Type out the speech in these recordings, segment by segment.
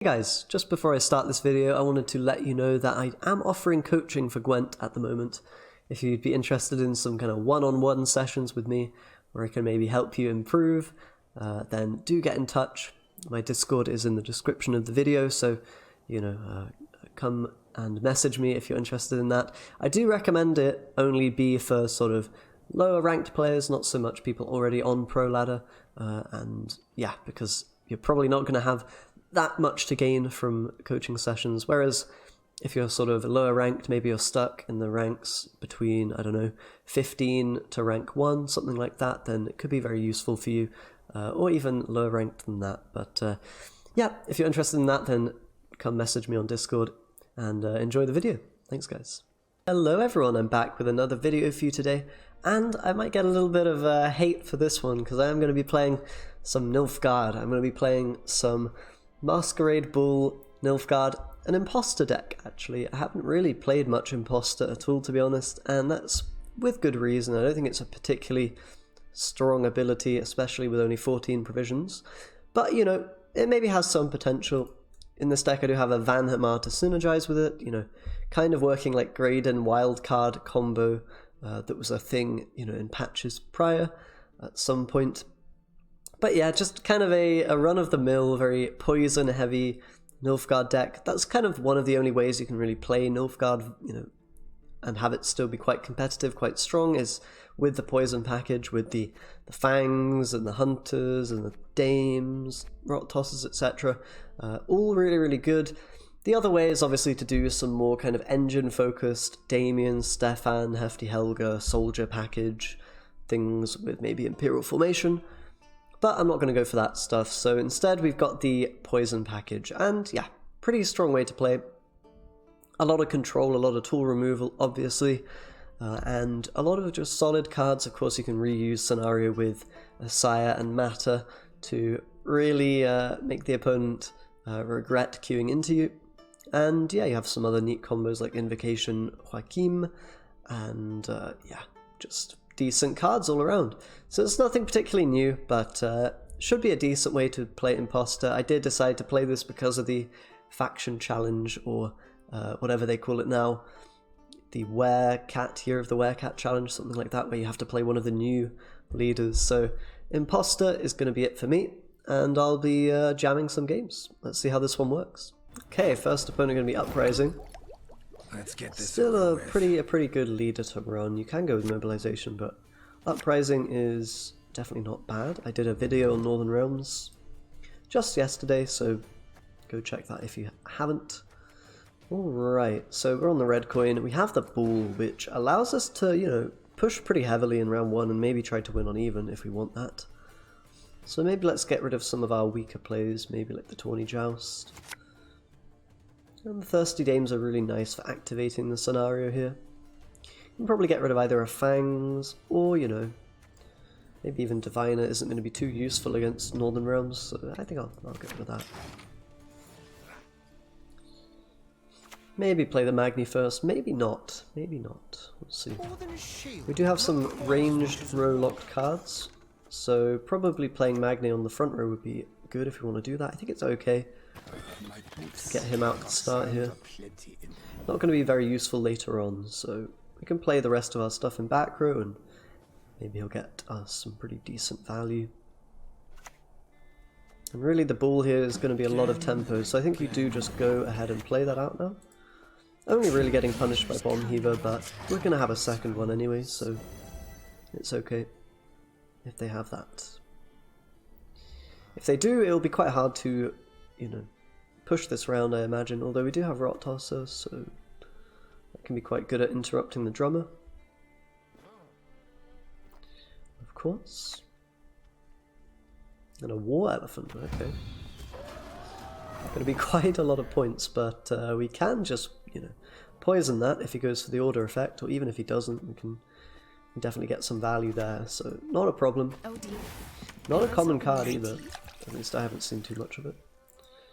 Hey guys, just before I start this video, I wanted to let you know that I am offering coaching for Gwent at the moment. If you'd be interested in some kind of one-on-one sessions with me, where I can maybe help you improve, then do get in touch. My Discord is in the description of the video, so, come and message me if you're interested in that. I do recommend it only be for sort of lower ranked players, not so much people already on pro ladder, and yeah, because you're probably not going to have that much to gain from coaching sessions, whereas if you're sort of lower ranked, maybe you're stuck in the ranks between, 15 to rank 1, something like that, then it could be very useful for you, or even lower ranked than that. But yeah, if you're interested in that, then come message me on Discord and enjoy the video. Thanks guys. Hello everyone, I'm back with another video for you today, and I might get a little bit of hate for this one, because I am going to be playing some Nilfgaard. I'm going to be playing some Masquerade Bull, Nilfgaard, an Imposter deck actually. I haven't really played much Imposter at all, to be honest, and that's with good reason. I don't think it's a particularly strong ability, especially with only 14 provisions, but it maybe has some potential. In this deck I do have a Van Hamar to synergize with it, kind of working like Graydon wildcard combo that was a thing, in patches prior at some point. But yeah, just kind of a run-of-the-mill, very poison-heavy Nilfgaard deck. That's kind of one of the only ways you can really play Nilfgaard, and have it still be quite competitive, quite strong, is with the poison package, with the fangs and the hunters and the dames, rot tosses, etc. All really, really good. The other way is obviously to do some more kind of engine-focused Damien, Stefan, Hefty Helga, soldier package, things with maybe Imperial Formation. But I'm not going to go for that stuff, so instead we've got the poison package, and yeah, pretty strong way to play. A lot of control, a lot of tool removal, obviously, and a lot of just solid cards. Of course, you can reuse Scenario with Sire and Matter to really make the opponent regret queuing into you. And yeah, you have some other neat combos like Invocation Joachim, and yeah, just decent cards all around. So it's nothing particularly new, but should be a decent way to play Imposter. I did decide to play this because of the faction challenge, or whatever they call it now, the Werecat, Year of the Werecat challenge, something like that, where you have to play one of the new leaders. So Imposter is going to be it for me, and I'll be jamming some games. Let's see how this one works. Okay, first opponent going to be Uprising. Let's get this Still over a pretty good leader to run. You can go with Mobilization, but Uprising is definitely not bad. I did a video on Northern Realms just yesterday, so go check that if you haven't. Alright, so we're on the red coin. We have the Bull, which allows us to, push pretty heavily in round 1 and maybe try to win on even if we want that. So maybe let's get rid of some of our weaker plays, maybe like the Tawny Joust. And the Thirsty Dames are really nice for activating the scenario here. You can probably get rid of either a Fangs, or, maybe even Diviner isn't going to be too useful against Northern Realms, so I think I'll get rid of that. Maybe play the Magni first, maybe not, maybe not. We'll see. We do have some ranged row-locked cards, so probably playing Magni on the front row would be good if you want to do that. I think it's okay. Get him out to start here. Not going to be very useful later on, so we can play the rest of our stuff in back row and maybe he'll get us some pretty decent value. And really the Bull here is going to be a lot of tempo, so I think you do just go ahead and play that out now. Only really getting punished by Bomb Heaver, but we're going to have a second one anyway, so it's okay if they have that. If they do, it'll be quite hard to, push this round, I imagine, although we do have Rot Tosser, so that can be quite good at interrupting the drummer. Of course. And a War Elephant, okay. Going to be quite a lot of points, but we can just, poison that if he goes for the order effect, or even if he doesn't, we can definitely get some value there, so not a problem. Not a common card either, at least I haven't seen too much of it.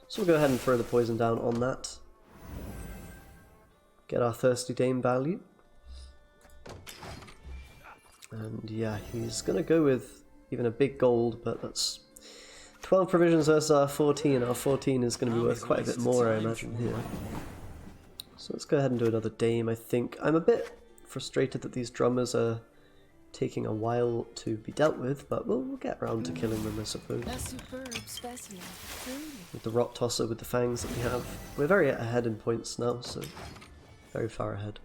So we'll go ahead and throw the poison down on that. Get our Thirsty Dame value. And yeah, he's going to go with even a big gold, but that's 12 provisions versus our 14. Our 14 is going to be worth quite a bit more, I imagine, here. So let's go ahead and do another dame, I think. I'm a bit frustrated that these drummers are taking a while to be dealt with, but we'll get around to killing them, I suppose. With the rot tosser with the fangs that we have. We're very ahead in points now, so very far ahead.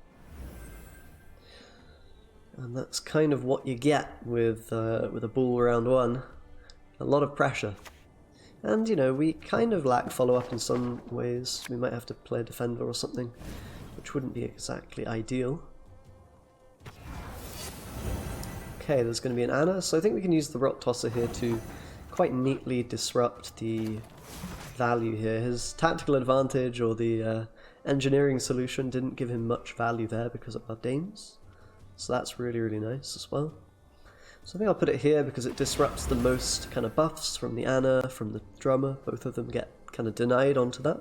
And that's kind of what you get with a bull round 1. A lot of pressure. And, you know, we kind of lack follow-up in some ways. We might have to play a defender or something, which wouldn't be exactly ideal. Okay, there's going to be an Anna, so I think we can use the rot tosser here to quite neatly disrupt the value here. His tactical advantage or the engineering solution didn't give him much value there because of our dames. So that's really, really nice as well. So I think I'll put it here because it disrupts the most kind of buffs from the Anna, from the drummer. Both of them get kind of denied onto that.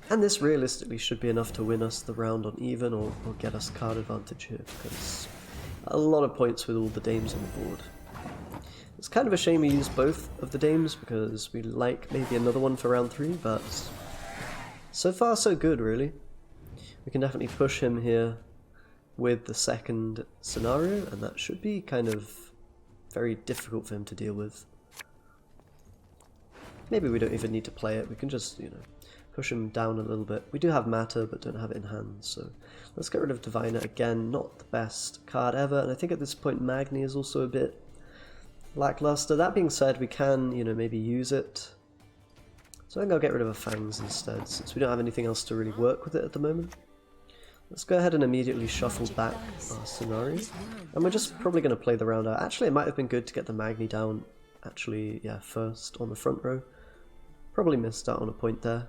And this realistically should be enough to win us the round on even or get us card advantage here, because a lot of points with all the dames on the board. It's kind of a shame we use both of the dames because we like maybe another one for round 3, but so far so good really. We can definitely push him here with the second scenario, and that should be kind of very difficult for him to deal with. Maybe we don't even need to play it, we can just, you know, push him down a little bit. We do have matter but don't have it in hand, so let's get rid of Diviner again. Not the best card ever, and I think at this point Magni is also a bit lackluster. That being said, we can, you know, maybe use it. So I think I'll get rid of a Fangs instead, since we don't have anything else to really work with it at the moment. Let's go ahead and immediately shuffle back our scenario. And we're just probably going to play the round out. Actually, it might have been good to get the Magni down, actually, yeah, first on the front row. Probably missed out on a point there.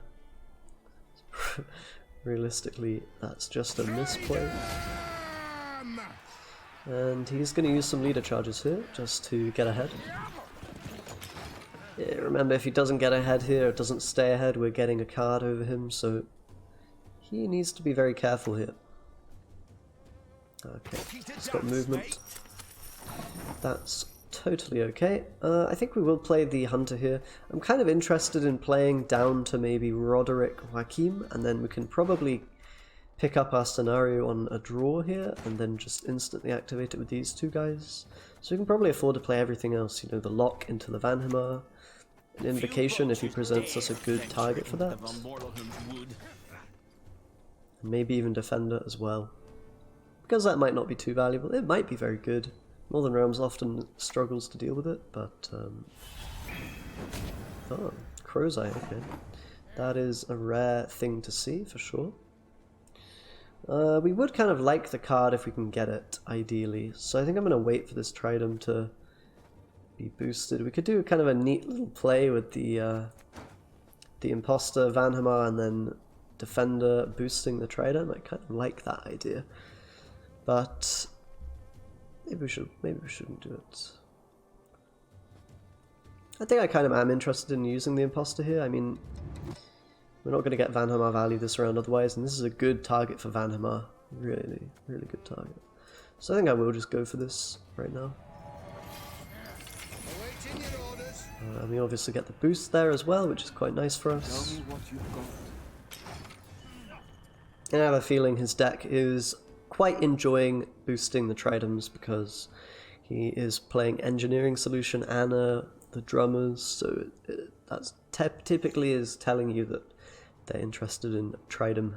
Realistically, that's just a misplay. And he's going to use some leader charges here, just to get ahead. Yeah, remember, if he doesn't get ahead here, or doesn't stay ahead, we're getting a card over him, so he needs to be very careful here. Okay, he's got movement. That's totally okay. I think we will play the Hunter here. I'm kind of interested in playing down to maybe Roderick Joachim, and then we can probably pick up our scenario on a draw here, and then just instantly activate it with these two guys. So we can probably afford to play everything else, you know, the lock into the Vanhamar, an invocation if he presents us a good target for that. And maybe even defender as well. Because that might not be too valuable. It might be very good. Northern Realms often struggles to deal with it, but oh, Crow's Eye, okay. That is a rare thing to see for sure. We would kind of like the card if we can get it, ideally. So I think I'm going to wait for this Trident to be boosted. We could do kind of a neat little play with the Imposter, Vanhamar, and then Defender boosting the Trident. I kind of like that idea. But maybe we shouldn't do it. I think I kind of am interested in using the Imposter here. I mean, we're not going to get Vanhamar value this round otherwise, and this is a good target for Vanhamar. Really, really good target. So I think I will just go for this right now. And we obviously get the boost there as well, which is quite nice for us. And I have a feeling his deck is quite enjoying boosting the Tridents because he is playing Engineering Solution, Anna, the drummers, so that's typically is telling you that they're interested in Trident.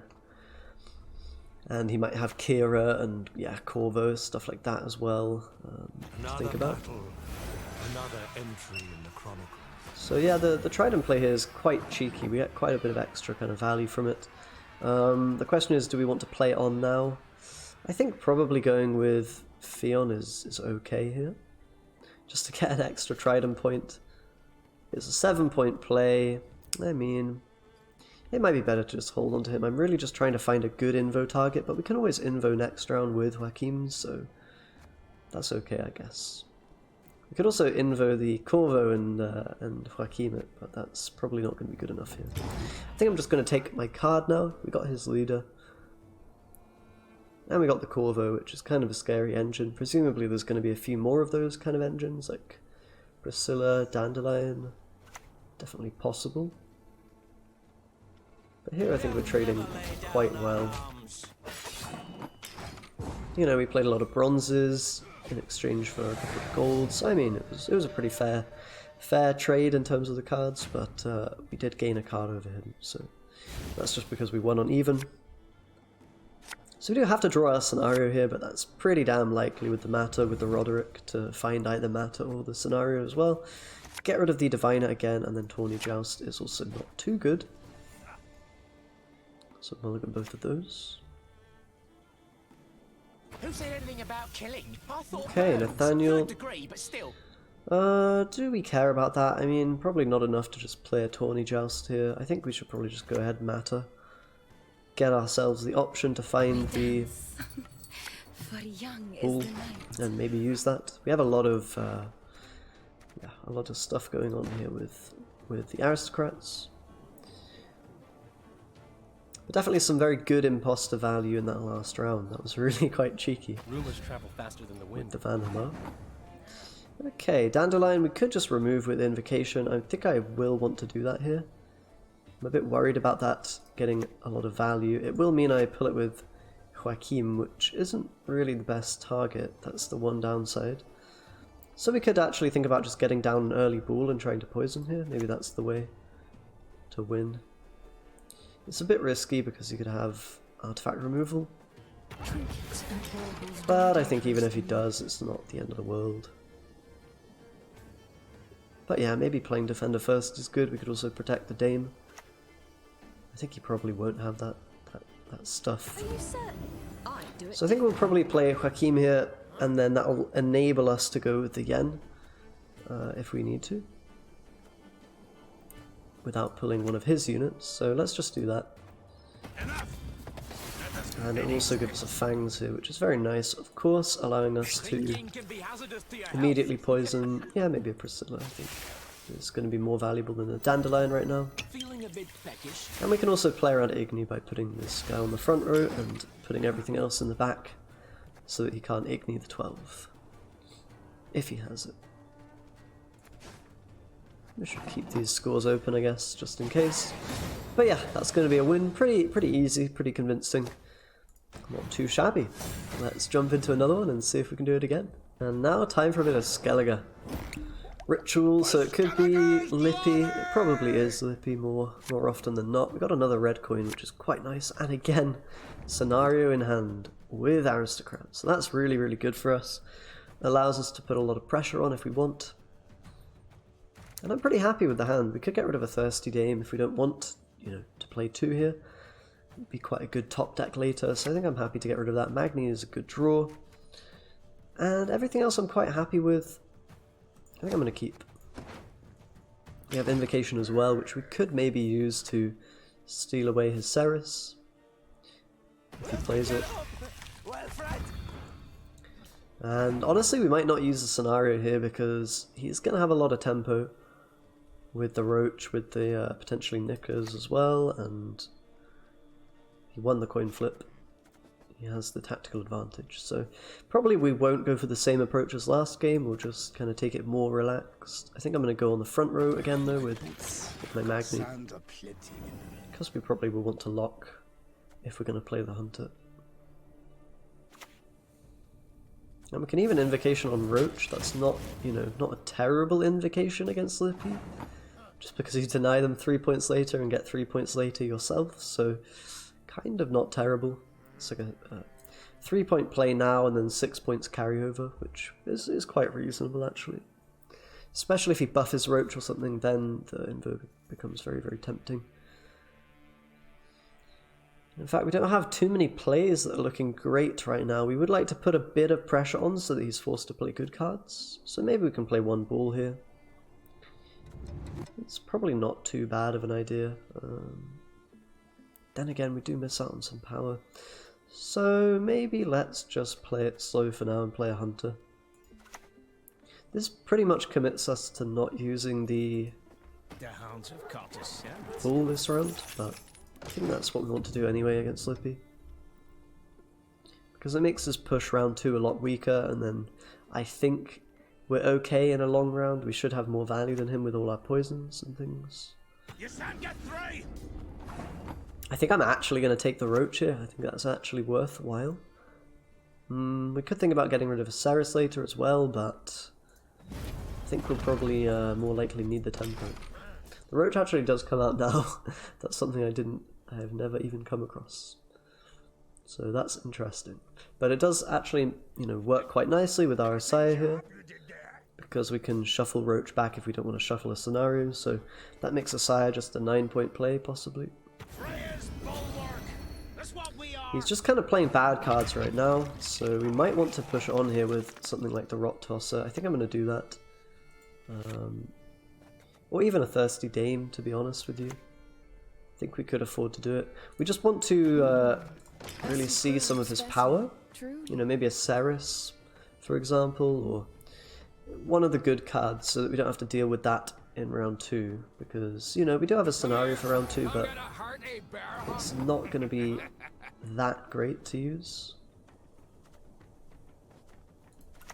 And he might have Kira and, yeah, Corvo, stuff like that as well to think about. Another entry in the Chronicles. So yeah, the Trident play here is quite cheeky. We get quite a bit of extra kind of value from it. The question is, do we want to play it on now? I think probably going with Fion is okay here. Just to get an extra Trident point. It's a 7-point play. I mean, it might be better to just hold on to him. I'm really just trying to find a good invo target, but we can always invo next round with Joachim, so that's okay, I guess. We could also invo the Corvo and Joachim it, but that's probably not going to be good enough here. I think I'm just going to take my card now. We got his leader. And we got the Corvo, which is kind of a scary engine. Presumably there's going to be a few more of those kind of engines, like Priscilla, Dandelion, definitely possible. But here I think we're trading quite well. You know, we played a lot of bronzes in exchange for a couple of golds. I mean, it was a pretty fair trade in terms of the cards, but we did gain a card over him, so that's just because we won on even. So we do have to draw a scenario here, but that's pretty damn likely with the Matter, with the Roderick, to find either Matter or the scenario as well. Get rid of the Diviner again, and then Tawny Joust is also not too good. So mulligan both of those. Who said anything about killing? I thought Okay, Nathaniel. Degree, but still. Do we care about that? I mean, probably not enough to just play a Tawny Joust here. I think we should probably just go ahead and Matter. Get ourselves the option to find the bull and maybe use that. We have a lot of stuff going on here with the aristocrats. But definitely some very good imposter value in that last round. That was really quite cheeky. Rumors travel faster than the wind. With the Van Hamar. Okay, Dandelion we could just remove with Invocation. I think I will want to do that here. I'm a bit worried about that getting a lot of value. It will mean I pull it with Joachim, which isn't really the best target. That's the one downside. So we could actually think about just getting down an early bull and trying to poison here. Maybe that's the way to win. It's a bit risky because he could have artifact removal. But I think even if he does, it's not the end of the world. But yeah, maybe playing Defender first is good. We could also protect the Dame. I think he probably won't have that stuff. So I think we'll probably play Joachim here, and then that will enable us to go with the Yen if we need to, without pulling one of his units. So let's just do that. And it will also give us a Fangs here, which is very nice, of course, allowing us to immediately poison, yeah, maybe a Priscilla, I think. It's going to be more valuable than a Dandelion right now. And we can also play around Igni by putting this guy on the front row and putting everything else in the back so that he can't Igni the 12. If he has it. We should keep these scores open, I guess, just in case. But yeah, that's going to be a win. Pretty easy, pretty convincing. Not too shabby. Let's jump into another one and see if we can do it again. And now time for a bit of Skellige. Ritual, so it could be Lippy. It probably is Lippy more often than not. We got another red coin, which is quite nice. And again, scenario in hand with aristocrats. So that's really good for us. Allows us to put a lot of pressure on if we want. And I'm pretty happy with the hand. We could get rid of a Thirsty Dame if we don't want, you know, to play 2 here. It'd be quite a good top deck later, so I think I'm happy to get rid of that. Magni is a good draw. And everything else I'm quite happy with. I think I'm going to keep. We have Invocation as well, which we could maybe use to steal away his Ceres, if he plays it. And honestly, we might not use the scenario here because he's going to have a lot of tempo with the Roach, with the potentially Knickers as well, and he won the coin flip. He has the tactical advantage, so probably we won't go for the same approach as last game. We'll just kind of take it more relaxed. I think I'm going to go on the front row again though with my Magni, because we probably will want to lock if we're going to play the Hunter. And we can even Invocation on Roach. That's not, you know, not a terrible Invocation against Lippy, just because you deny them 3 points later and get 3 points later yourself, so kind of not terrible. It's like a 3-point play now and then 6 points carryover, which is quite reasonable actually. Especially if he buff his Roach or something, then the Invoke becomes very tempting. In fact, we don't have too many plays that are looking great right now. We would like to put a bit of pressure on so that he's forced to play good cards. So maybe we can play 1 ball here. It's probably not too bad of an idea. Then again, we do miss out on some power. So maybe let's just play it slow for now and play a Hunter. This pretty much commits us to not using the bull this round, but I think that's what we want to do anyway against Lippy. Because it makes us push round 2 a lot weaker, and then I think we're okay in a long round. We should have more value than him with all our poisons and things. You shan't get through. I think I'm actually going to take the Roach here. I think that's actually worthwhile. We could think about getting rid of a Ceres later as well, but I think we'll probably more likely need the tempo. The Roach actually does come out now. That's something I have never even come across. So that's interesting. But it does actually, you know, work quite nicely with our Asaya here, because we can shuffle Roach back if we don't want to shuffle a scenario, so that makes Asaya just a 9-point play, possibly. He's just kind of playing bad cards right now, so we might want to push on here with something like the Rot Tosser. I think I'm going to do that. Or even a Thirsty Dame, to be honest with you. I think we could afford to do it. We just want to really see some of his power. You know, maybe a Ceres, for example, or one of the good cards, so that we don't have to deal with that in round 2. Because, you know, we do have a scenario for round 2, but it's not going to be that great to use.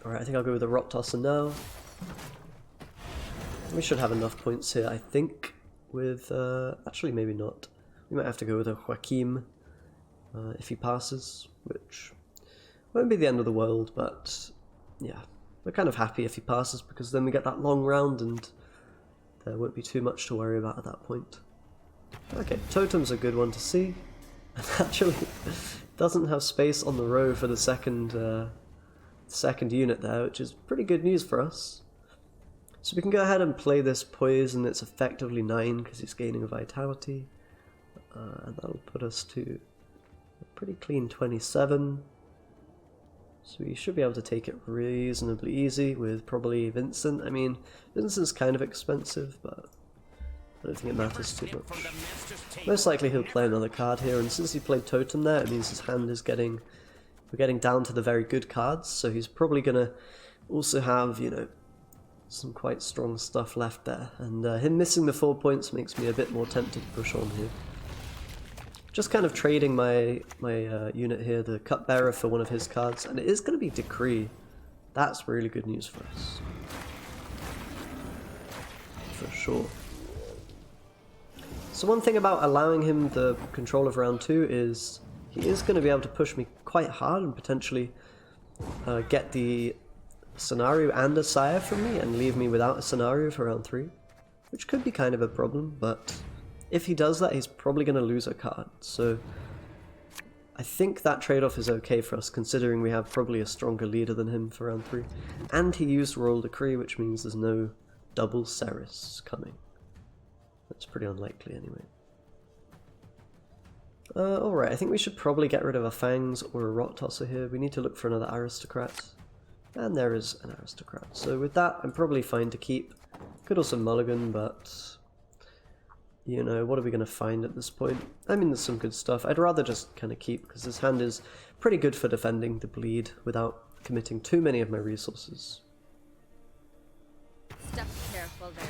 Alright, I think I'll go with the Rot Tosser now. We should have enough points here, I think, with... actually, maybe not. We might have to go with a Joachim if he passes, which won't be the end of the world, but yeah. We're kind of happy if he passes, because then we get that long round and there won't be too much to worry about at that point. Okay, Totem's a good one to see. And actually, doesn't have space on the row for the second unit there, which is pretty good news for us. So we can go ahead and play this Poison. It's effectively 9 because he's gaining a Vitality. And that'll put us to a pretty clean 27. So we should be able to take it reasonably easy with probably Vincent. I mean, Vincent's kind of expensive, but I don't think it matters too much. Most likely he'll play another card here, and since he played Totem there, it means his hand is getting... We're getting down to the very good cards, so he's probably going to also have, you know, some quite strong stuff left there. And him missing the 4 points makes me a bit more tempted to push on here. Just kind of trading my unit here, the Cupbearer, for one of his cards, and it is going to be Decree. That's really good news for us. For sure. So one thing about allowing him the control of round 2 is he is going to be able to push me quite hard and potentially get the scenario and a Sire from me and leave me without a scenario for round 3, which could be kind of a problem, but if he does that, he's probably going to lose a card. So I think that trade-off is okay for us, considering we have probably a stronger leader than him for round 3. And he used Royal Decree, which means there's no double Ceres coming. That's pretty unlikely anyway. Alright, I think we should probably get rid of a Fangs or a Rot Tosser here. We need to look for another Aristocrat. And there is an Aristocrat. So with that, I'm probably fine to keep. Could also mulligan, but... you know, what are we going to find at this point? I mean, there's some good stuff. I'd rather just kind of keep, because this hand is pretty good for defending the bleed without committing too many of my resources. Step careful there.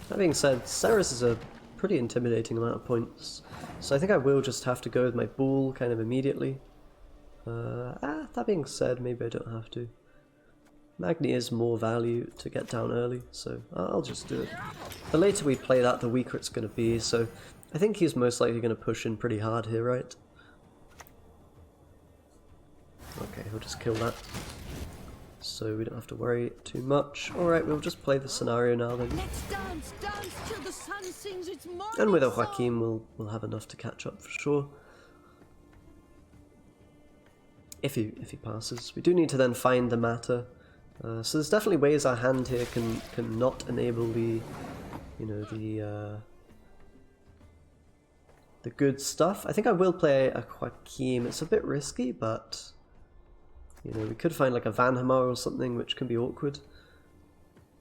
That being said, Ceres is a pretty intimidating amount of points, so I think I will just have to go with my Bull kind of immediately. That being said, maybe I don't have to. Magni is more value to get down early, so I'll just do it. The later we play that, the weaker it's going to be, so I think he's most likely going to push in pretty hard here, right? Okay, he'll just kill that. So we don't have to worry too much. Alright, we'll just play the scenario now then. Let's dance, dance till the sun sings its morning And with a song. Joachim, we'll have enough to catch up for sure. If he passes. We do need to then find the matter. So there's definitely ways our hand here can not enable the, you know, the good stuff. I think I will play a Joachim. It's a bit risky, but you know, we could find like a Vanhamar or something, which can be awkward.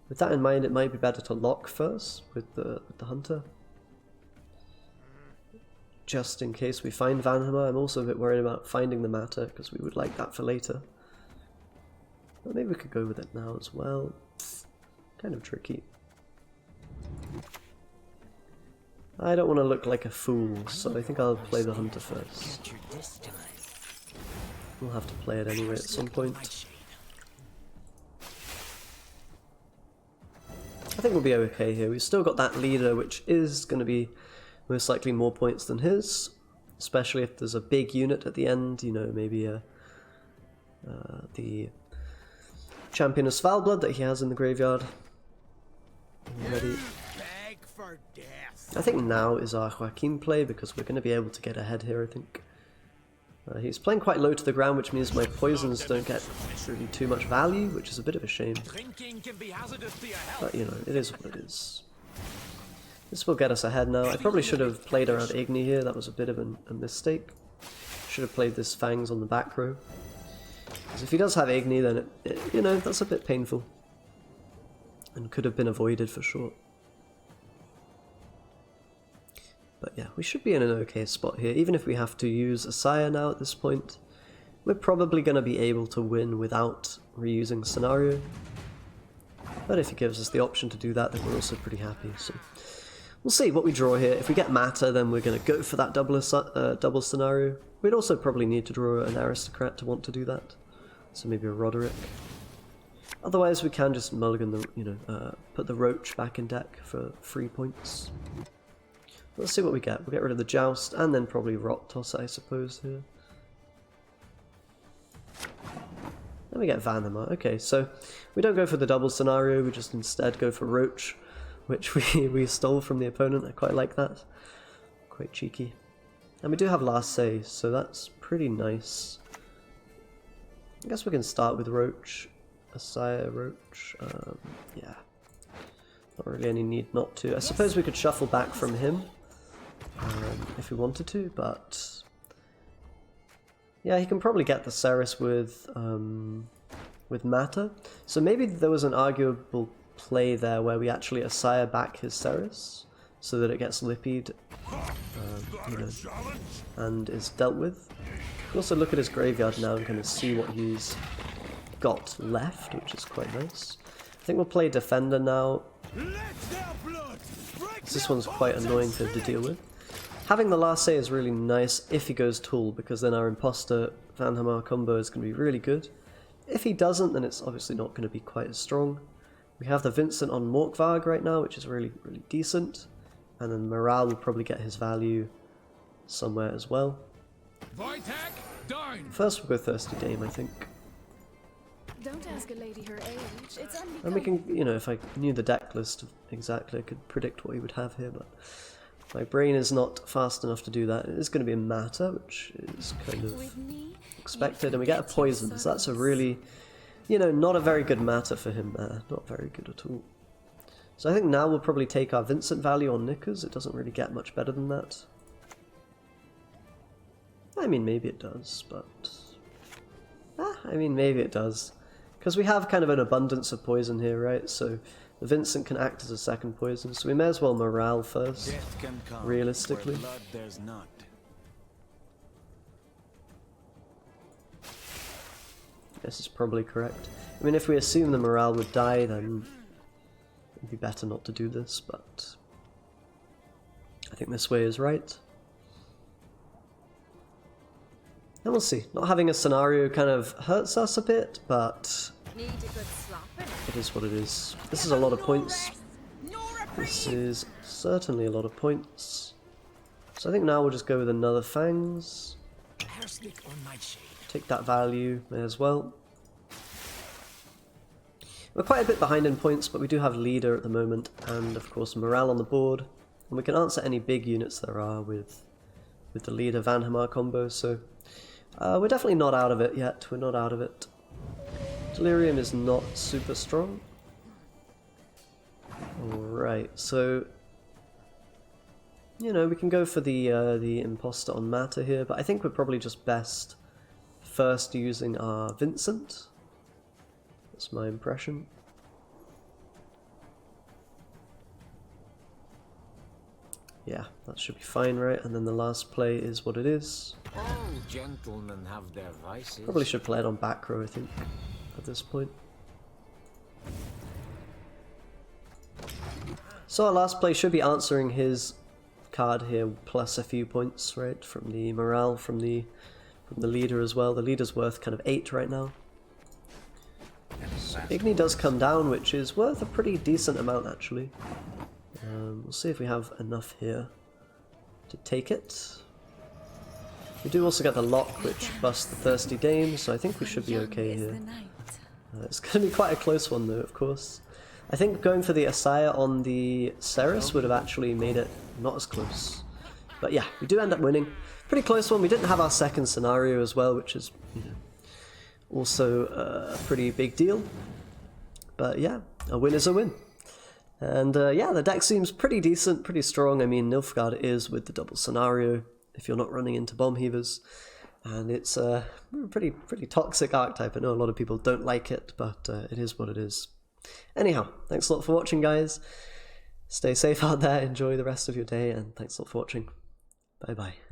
With that in mind, it might be better to lock first with the Hunter, just in case we find Vanhamar. I'm also a bit worried about finding the matter, because we would like that for later. But maybe we could go with it now as well. Kind of tricky. I don't want to look like a fool, so I think I'll play the Hunter first. We'll have to play it anyway at some point. I think we'll be okay here. We've still got that leader, which is going to be most likely more points than his, especially if there's a big unit at the end, you know, maybe the Champion of Svalbard that he has in the graveyard. Ready. Beg for death. I think now is our Joaquin play because we're going to be able to get ahead here, I think. He's playing quite low to the ground, which means my poisons don't get really too much value, which is a bit of a shame. Drinking can be hazardous to your health. But, you know, it is what it is. This will get us ahead now. I probably should have played around Igni here. That was a bit of a mistake. Should have played this Fangs on the back row. Because if he does have Igni, then, you know, that's a bit painful. And could have been avoided for sure. But yeah, we should be in an okay spot here. Even if we have to use a Sire now at this point, we're probably going to be able to win without reusing Scenario. But if he gives us the option to do that, then we're also pretty happy. So we'll see what we draw here. If we get Matter, then we're going to go for that double Scenario. We'd also probably need to draw an Aristocrat to want to do that. So maybe a Roderick. Otherwise, we can just mulligan the, you know, put the Roach back in deck for 3 points. Let's see what we get. We'll get rid of the Joust and then probably Rot Toss, I suppose, here. Then we get Vanhammer. Okay, so we don't go for the double Scenario, we just instead go for Roach, which we stole from the opponent. I quite like that. Quite cheeky. And we do have Last Say, so that's pretty nice. I guess we can start with Roach. Asaya Roach. Yeah. Not really any need not to. I suppose we could shuffle back from him if we wanted to, but yeah, he can probably get the Ceres with Matter. So maybe there was an arguable play there where we actually Asaya back his Ceres so that it gets lippied, you know, and is dealt with. We can also look at his graveyard now and kind of see what he's got left, which is quite nice. I think we'll play Defender now. This one's quite annoying to deal with. Having the Last Say is really nice if he goes Tool, because then our Imposter Vanhammer combo is going to be really good. If he doesn't, then it's obviously not going to be quite as strong. We have the Vincent on Morkvarg right now, which is really decent. And then Morale will probably get his value somewhere as well. First we'll go Thirsty Dame, I think. Don't ask a lady her age. It's And we can, you know, if I knew the deck list exactly, I could predict what he would have here, but my brain is not fast enough to do that. It is going to be a Matter, which is kind of expected, and we get a Poison, so that's a really, you know, not a very good Matter for him there. Not very good at all. So I think now we'll probably take our Vincent value on Knickers. It doesn't really get much better than that. I mean, maybe it does, but I mean, maybe it does. Because we have kind of an abundance of poison here, right? So the Vincent can act as a second poison, so we may as well Morale first, realistically. This is probably correct. I mean, if we assume the Morale would die, then it'd be better not to do this, but I think this way is right. And we'll see. Not having a Scenario kind of hurts us a bit, but it is what it is. This is a lot of points. This is certainly a lot of points. So I think now we'll just go with another Fangs. Take that value, may as well. We're quite a bit behind in points, but we do have Leader at the moment, and of course Morale on the board. And we can answer any big units there are with the Leader Vanhammer combo, so we're definitely not out of it yet. We're not out of it. Delirium is not super strong. Alright, so you know, we can go for the Imposter on Matter here, but I think we're probably just best first using our Vincent. That's my impression. Yeah, that should be fine, right? And then the last play is what it is. All gentlemen have their vices. Probably should play it on back row, I think, at this point. So our last play should be answering his card here, plus a few points, right? From the Morale, from the Leader as well. The Leader's worth kind of 8 right now. Igni does come down, which is worth a pretty decent amount actually. We'll see if we have enough here to take it. We do also get the lock, which busts the Thirsty Dame, so I think we should be okay here. It's going to be quite a close one though, of course. I think going for the Asaya on the Ceres would have actually made it not as close. But yeah, we do end up winning. Pretty close one. We didn't have our second scenario as well, which is, you know, also a pretty big deal. But yeah, a win is a win. And yeah, the deck seems pretty decent, pretty strong. I mean, Nilfgaard is with the double scenario if you're not running into bomb heavers. And it's a pretty toxic archetype. I know a lot of people don't like it, but it is what it is. Anyhow, thanks a lot for watching, guys. Stay safe out there, enjoy the rest of your day, and thanks a lot for watching. Bye-bye.